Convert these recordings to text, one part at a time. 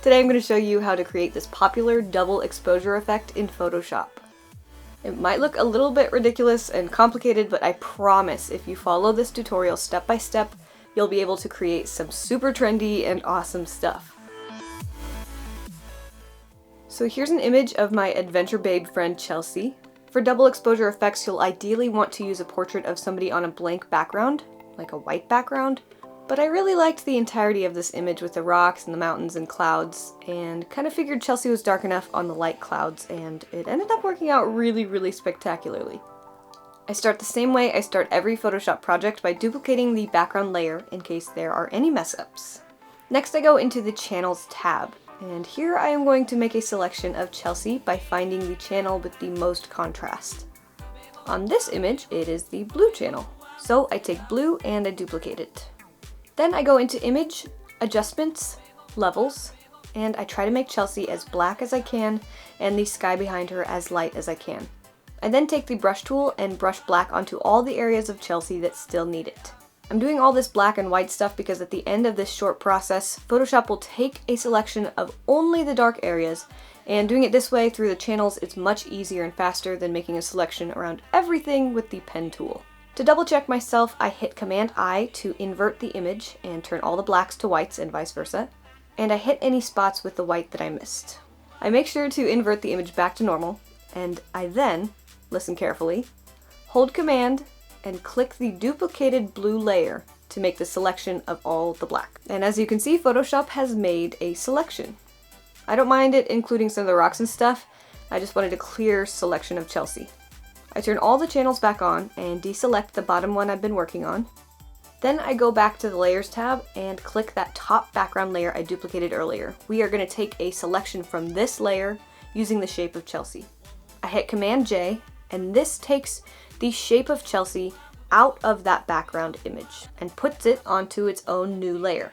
Today I'm going to show you how to create this popular double exposure effect in Photoshop. It might look a little bit ridiculous and complicated, but I promise if you follow this tutorial step by step, you'll be able to create some super trendy and awesome stuff. So here's an image of my adventure babe friend Chelsea. For double exposure effects, you'll ideally want to use a portrait of somebody on a blank background, like a white background. But I really liked the entirety of this image with the rocks and the mountains and clouds, and kind of figured Chelsea was dark enough on the light clouds, and it ended up working out really spectacularly. I start the same way I start every Photoshop project, by duplicating the background layer in case there are any mess-ups. Next I go into the Channels tab, and here I am going to make a selection of Chelsea by finding the channel with the most contrast. On this image it is the blue channel, so I take blue and I duplicate it. Then I go into Image, Adjustments, Levels, and I try to make Chelsea as black as I can and the sky behind her as light as I can. I then take the brush tool and brush black onto all the areas of Chelsea that still need it. I'm doing all this black and white stuff because at the end of this short process, Photoshop will take a selection of only the dark areas, and doing it this way through the channels is much easier and faster than making a selection around everything with the pen tool. To double check myself, I hit Command I to invert the image and turn all the blacks to whites and vice versa, and I hit any spots with the white that I missed. I make sure to invert the image back to normal, and I then, listen carefully, hold Command and click the duplicated blue layer to make the selection of all the black. And as you can see, Photoshop has made a selection. I don't mind it including some of the rocks and stuff, I just wanted a clear selection of Chelsea. I turn all the channels back on and deselect the bottom one I've been working on. Then I go back to the Layers tab and click that top background layer I duplicated earlier. We are going to take a selection from this layer using the shape of Chelsea. I hit Command J, and this takes the shape of Chelsea out of that background image and puts it onto its own new layer.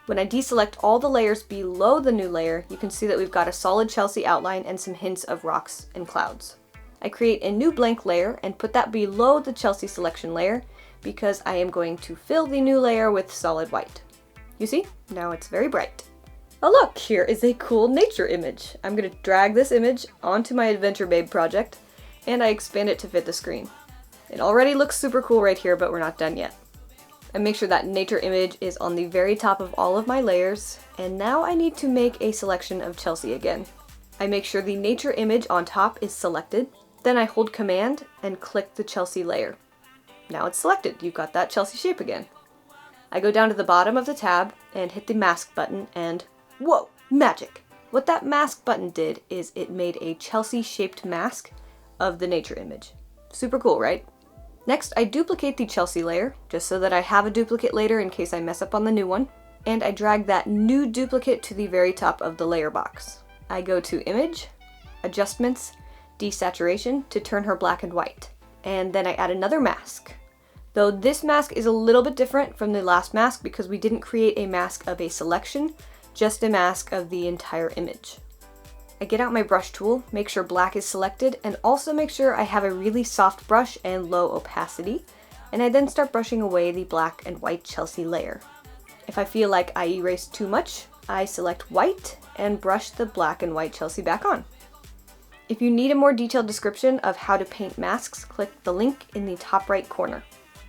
When I deselect all the layers below the new layer, you can see that we've got a solid Chelsea outline and some hints of rocks and clouds. I create a new blank layer and put that below the Chelsea selection layer because I am going to fill the new layer with solid white. You see? Now it's very bright. Oh look, here is a cool nature image. I'm going to drag this image onto my Adventure Babe project, and I expand it to fit the screen. It already looks super cool right here, but we're not done yet. I make sure that nature image is on the very top of all of my layers, and now I need to make a selection of Chelsea again. I make sure the nature image on top is selected, then I hold Command and click the Chelsea layer. Now it's selected, you've got that Chelsea shape again. I go down to the bottom of the tab and hit the mask button and whoa, magic! What that mask button did is it made a Chelsea shaped mask of the nature image. Super cool, right? Next, I duplicate the Chelsea layer, just so that I have a duplicate later in case I mess up on the new one, and I drag that new duplicate to the very top of the layer box. I go to Image, Adjustments, Desaturation to turn her black and white, and then I add another mask. Though this mask is a little bit different from the last mask because we didn't create a mask of a selection, just a mask of the entire image. I get out my brush tool, make sure black is selected, and also make sure I have a really soft brush and low opacity, and I then start brushing away the black and white Chelsea layer. If I feel like I erased too much, I select white and brush the black and white Chelsea back on. If you need a more detailed description of how to paint masks, click the link in the top right corner.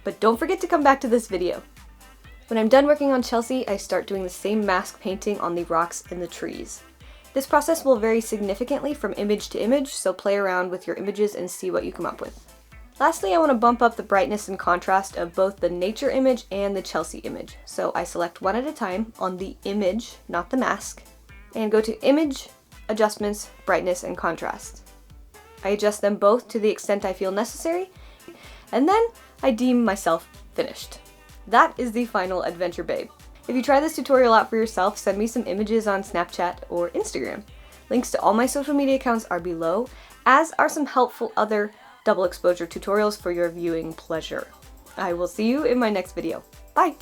But don't forget to come back to this video. When I'm done working on Chelsea, I start doing the same mask painting on the rocks and the trees. This process will vary significantly from image to image, so play around with your images and see what you come up with. Lastly, I want to bump up the brightness and contrast of both the nature image and the Chelsea image. So I select one at a time on the image, not the mask, and go to Image, Adjustments, Brightness, and Contrast. I adjust them both to the extent I feel necessary, and then I deem myself finished. That is the final Adventure Babe. If you try this tutorial out for yourself, send me some images on Snapchat or Instagram. Links to all my social media accounts are below, as are some helpful other double exposure tutorials for your viewing pleasure. I will see you in my next video. Bye!